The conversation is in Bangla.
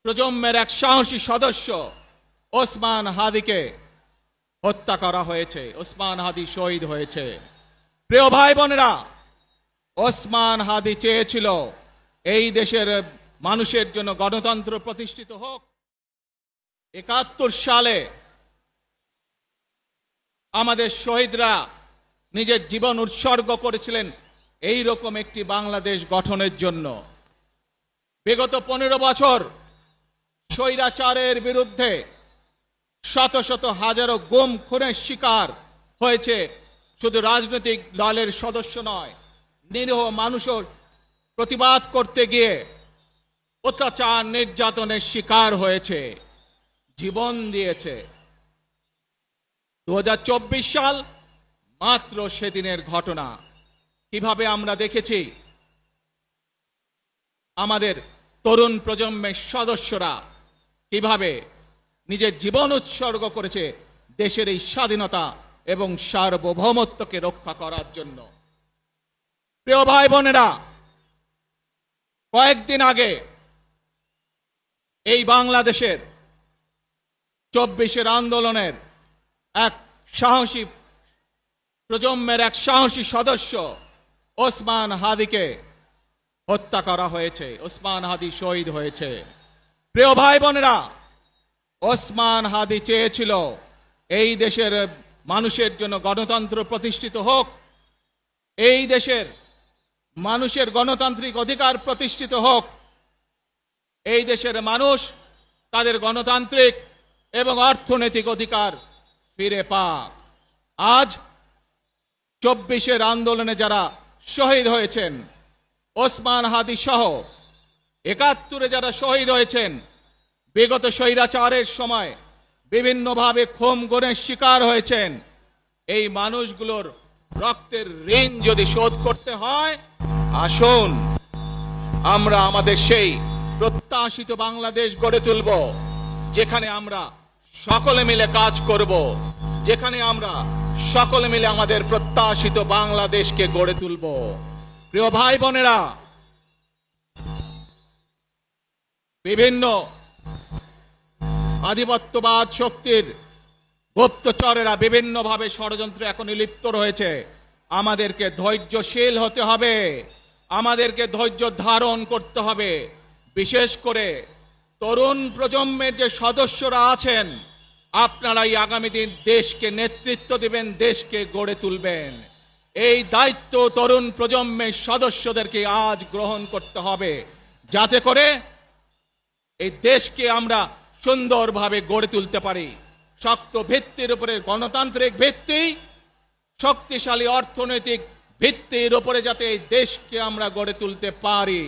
প্রজন্মের এক সাহসী সদস্য ওসমান হাদিকে হত্যা করা হয়েছে। ওসমান হাদি শহীদ হয়েছে। প্রিয় ভাই বোনেরা, ওসমান হাদি চেয়েছিল এই দেশের মানুষের জন্য গণতন্ত্র প্রতিষ্ঠিত হোক। ৭১ সালে আমাদের শহীদরা নিজের জীবন উৎসর্গ করেছিলেন এই রকম একটি বাংলাদেশ গঠনের জন্য। বিগত 15 বছর স্বৈরাচারের বিরুদ্ধে শত শত হাজারো গুম খুনের শিকার হয়েছে। শুধু রাজনৈতিক দলের সদস্য নয়, নিরীহ মানুষও প্রতিবাদ করতে গিয়ে অত্যাচার নির্যাতনের শিকার হয়েছে, জীবন দিয়েছে। 2024 সাল মাত্র সেদিনের ঘটনা। কিভাবে আমরা দেখেছি আমাদের তরুণ প্রজন্মের সদস্যরা কিভাবে নিজের জীবন উৎসর্গ করেছে দেশের এই স্বাধীনতা এবং সার্বভৌমত্বকে রক্ষা করার জন্য। প্রিয় ভাই বোনেরা, কয়েকদিন আগে এই বাংলাদেশের 24-এর আন্দোলনের এক সাহসী প্রজন্মের এক সাহসী সদস্য ওসমান হাদিকে হত্যা করা হয়েছে। ওসমান হাদি শহীদ হয়েছে। প্রিয় ভাই বোনেরা, ওসমান হাদি চেয়েছিল এই দেশের মানুষের জন্য গণতন্ত্র প্রতিষ্ঠিত হোক, এই দেশের মানুষের গণতান্ত্রিক অধিকার প্রতিষ্ঠিত হোক, এই দেশের মানুষ তাদের গণতান্ত্রিক এবং অর্থনৈতিক অধিকার ফিরে পাক। আজ 24-এর আন্দোলনে যারা শহীদ হয়েছেন, ওসমান হাদি সহ ৭১-এ যারা শহীদ হয়েছেন, বিগত স্বৈরাচারের সময় বিভিন্নভাবে খুন গুমের শিকার হয়েছেন, এই মানুষগুলোর রক্তের ঋণ যদি শোধ করতে হয়, আসুন আমরা আমাদের সেই প্রত্যাশিত বাংলাদেশ গড়ে তুলব, যেখানে আমরা সকলে মিলে কাজ করব, যেখানে আমরা সকলে মিলে আমাদের প্রত্যাশিত বাংলাদেশকে গড়ে তুলব। প্রিয় ভাই বোনেরা, বিভিন্ন আধিপত্যবাদ শক্তির গুপ্তচরেরা বিভিন্নভাবে ষড়যন্ত্রে এখন লিপ্ত রয়েছে। আমাদেরকে ধৈর্যশীল হতে হবে, আমাদেরকে ধৈর্য ধারণ করতে হবে। বিশেষ করে তরুণ প্রজন্মের যে সদস্যরা আছেন, আপনারাই আগামী দিন দেশকে নেতৃত্ব দিবেন, দেশকে গড়ে তুলবেন। এই দায়িত্ব তরুণ প্রজন্মের সদস্যদেরকে আজ গ্রহণ করতে হবে, যাতে করে এই দেশকে আমরা সুন্দরভাবে গড়ে তুলতে পারি। শক্ত ভিত্তির উপরে গণতান্ত্রিক ভিত্তি, শক্তিশালী অর্থনৈতিক ভিত্তির উপরে যাতে এই দেশকে আমরা গড়ে তুলতে পারি।